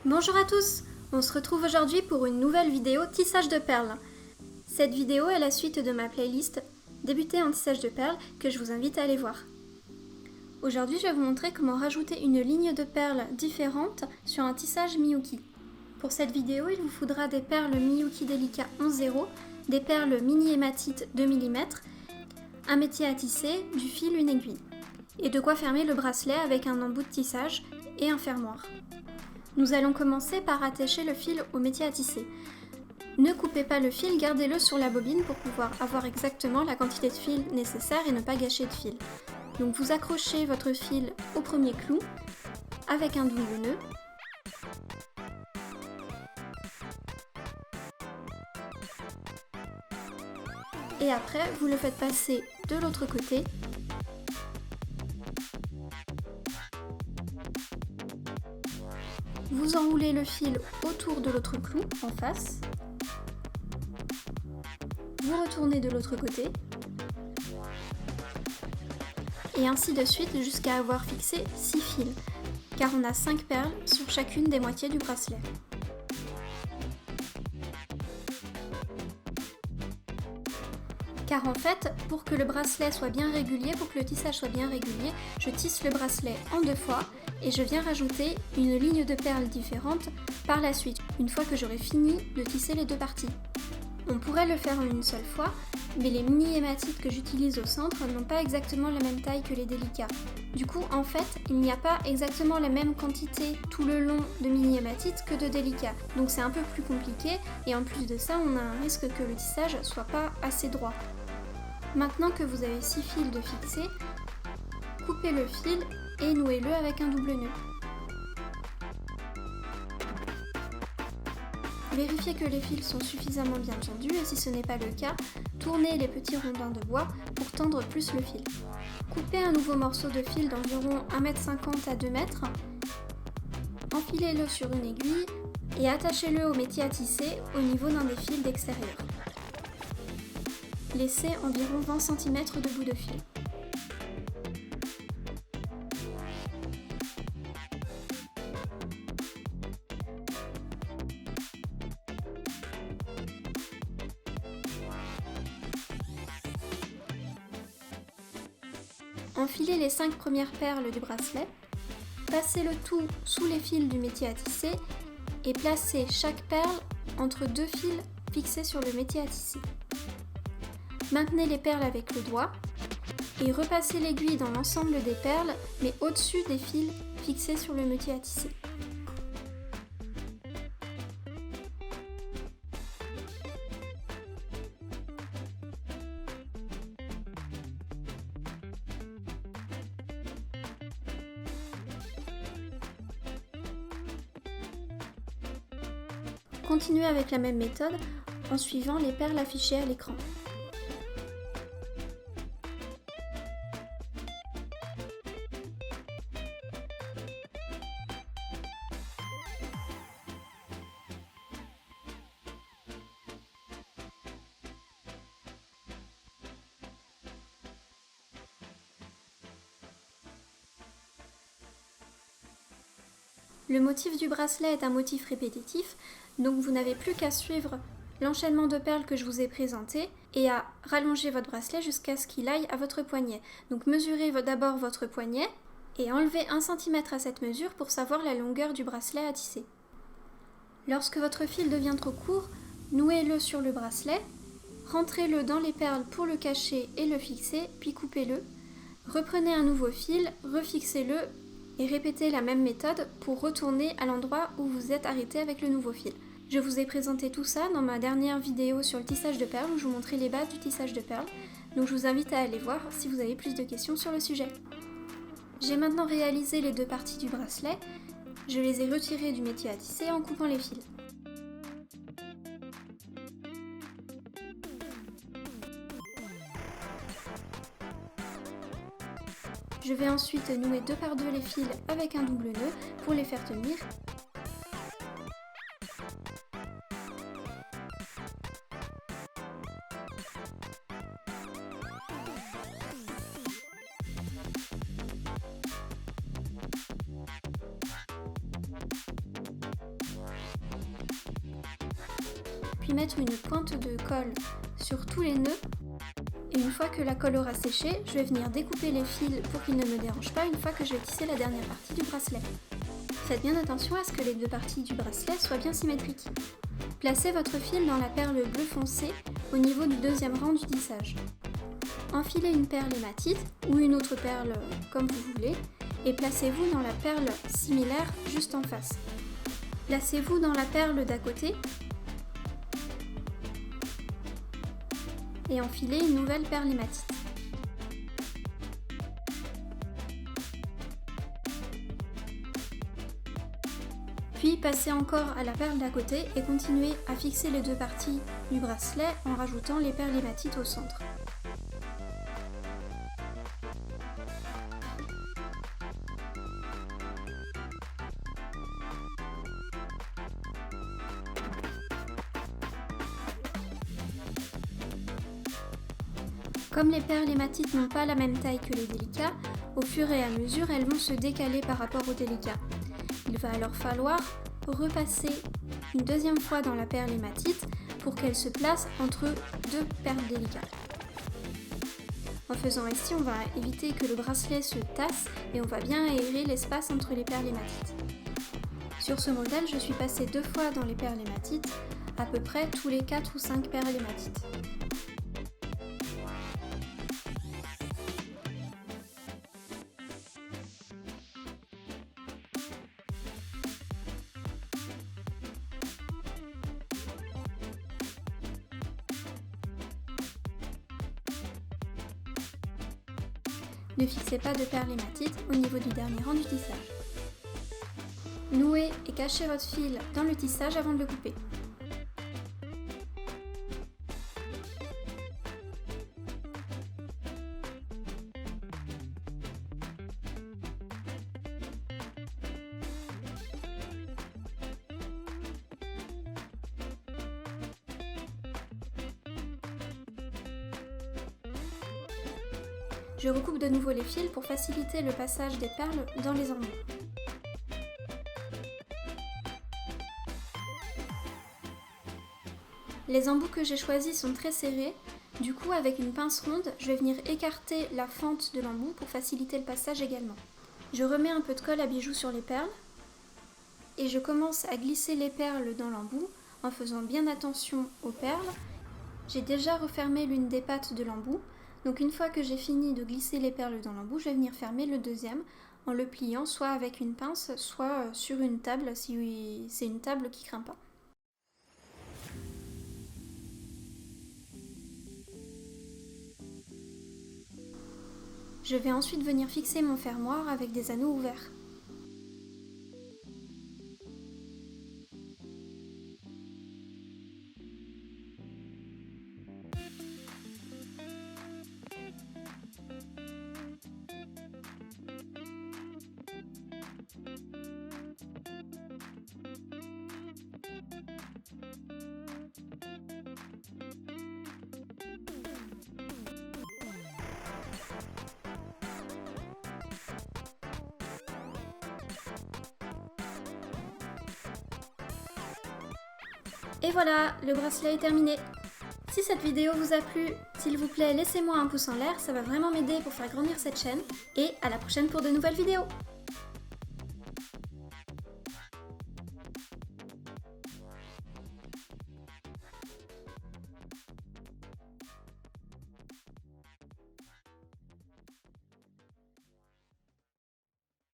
Bonjour à tous, on se retrouve aujourd'hui pour une nouvelle vidéo tissage de perles. Cette vidéo est la suite de ma playlist Débuter en tissage de perles que je vous invite à aller voir. Aujourd'hui je vais vous montrer comment rajouter une ligne de perles différente sur un tissage Miyuki. Pour cette vidéo il vous faudra des perles Miyuki Delica 11-0, des perles mini hématite 2 mm, un métier à tisser, du fil, une aiguille. Et de quoi fermer le bracelet avec un embout de tissage et un fermoir. Nous allons commencer par attacher le fil au métier à tisser. Ne coupez pas le fil, gardez-le sur la bobine pour pouvoir avoir exactement la quantité de fil nécessaire et ne pas gâcher de fil. Donc vous accrochez votre fil au premier clou avec un double nœud. Et après, vous le faites passer de l'autre côté. Vous enroulez le fil autour de l'autre clou en face. Vous retournez de l'autre côté. Et ainsi de suite jusqu'à avoir fixé 6 fils, car on a 5 perles sur chacune des moitiés du bracelet. Car en fait, pour que le bracelet soit bien régulier, pour que le tissage soit bien régulier, je tisse le bracelet en 2 fois et je viens rajouter une ligne de perles différente par la suite, une fois que j'aurai fini de tisser les deux parties. On pourrait le faire en une seule fois, mais les mini hématites que j'utilise au centre n'ont pas exactement la même taille que les délicats. Du coup, en fait, il n'y a pas exactement la même quantité tout le long de mini hématites que de délicats. Donc c'est un peu plus compliqué et en plus de ça, on a un risque que le tissage soit pas assez droit. Maintenant que vous avez 6 fils de fixés, coupez le fil et nouez-le avec un double nœud. Vérifiez que les fils sont suffisamment bien tendus et si ce n'est pas le cas, tournez les petits rondins de bois pour tendre plus le fil. Coupez un nouveau morceau de fil d'environ 1,50 m à 2 m, enfilez-le sur une aiguille et attachez-le au métier à tisser au niveau d'un des fils d'extérieur. Laissez environ 20 cm de bout de fil. Enfilez les 5 premières perles du bracelet, passez le tout sous les fils du métier à tisser et placez chaque perle entre 2 fils fixés sur le métier à tisser. Maintenez les perles avec le doigt et repassez l'aiguille dans l'ensemble des perles mais au-dessus des fils fixés sur le métier à tisser. Continuez avec la même méthode en suivant les perles affichées à l'écran. Le motif du bracelet est un motif répétitif, donc vous n'avez plus qu'à suivre l'enchaînement de perles que je vous ai présenté et à rallonger votre bracelet jusqu'à ce qu'il aille à votre poignet. Donc mesurez d'abord votre poignet et enlevez 1 cm à cette mesure pour savoir la longueur du bracelet à tisser. Lorsque votre fil devient trop court, nouez-le sur le bracelet, rentrez-le dans les perles pour le cacher et le fixer, puis coupez-le. Reprenez un nouveau fil, refixez-le et répétez la même méthode pour retourner à l'endroit où vous êtes arrêté avec le nouveau fil. Je vous ai présenté tout ça dans ma dernière vidéo sur le tissage de perles où je vous montrais les bases du tissage de perles, donc je vous invite à aller voir si vous avez plus de questions sur le sujet. J'ai maintenant réalisé les deux parties du bracelet, je les ai retirées du métier à tisser en coupant les fils. Je vais ensuite nouer 2 par 2 les fils avec un double nœud pour les faire tenir. puis mettre une pointe de colle sur tous les nœuds. Et une fois que la colle aura séché, je vais venir découper les fils pour qu'ils ne me dérangent pas une fois que je vais tisser la dernière partie du bracelet. Faites bien attention à ce que les deux parties du bracelet soient bien symétriques. Placez votre fil dans la perle bleu foncé au niveau du deuxième rang du tissage. Enfilez une perle hématite ou une autre perle comme vous voulez et placez-vous dans la perle similaire juste en face. Placez-vous dans la perle d'à côté et enfilez une nouvelle perle hématite. Puis passez encore à la perle d'à côté et continuez à fixer les deux parties du bracelet en rajoutant les perles hématites au centre. Comme les perles hématites n'ont pas la même taille que les délicats, au fur et à mesure elles vont se décaler par rapport aux délicats. Il va alors falloir repasser une deuxième fois dans la perle hématite pour qu'elle se place entre deux perles délicates. En faisant ainsi, on va éviter que le bracelet se tasse et on va bien aérer l'espace entre les perles hématites. Sur ce modèle, je suis passée 2 fois dans les perles hématites, à peu près tous les 4 ou 5 perles hématites. Ne fixez pas de perles hématites au niveau du dernier rang du tissage. Nouez et cachez votre fil dans le tissage avant de le couper. Je recoupe de nouveau les fils pour faciliter le passage des perles dans les embouts. Les embouts que j'ai choisis sont très serrés, du coup avec une pince ronde, je vais venir écarter la fente de l'embout pour faciliter le passage également. Je remets un peu de colle à bijoux sur les perles et je commence à glisser les perles dans l'embout en faisant bien attention aux perles. J'ai déjà refermé l'une des pattes de l'embout. Donc une fois que j'ai fini de glisser les perles dans l'embout, je vais venir fermer le deuxième en le pliant soit avec une pince, soit sur une table si c'est une table qui craint pas. Je vais ensuite venir fixer mon fermoir avec des anneaux ouverts. Et voilà, le bracelet est terminé. Si cette vidéo vous a plu, s'il vous plaît, laissez-moi un pouce en l'air, ça va vraiment m'aider pour faire grandir cette chaîne. Et à la prochaine pour de nouvelles vidéos.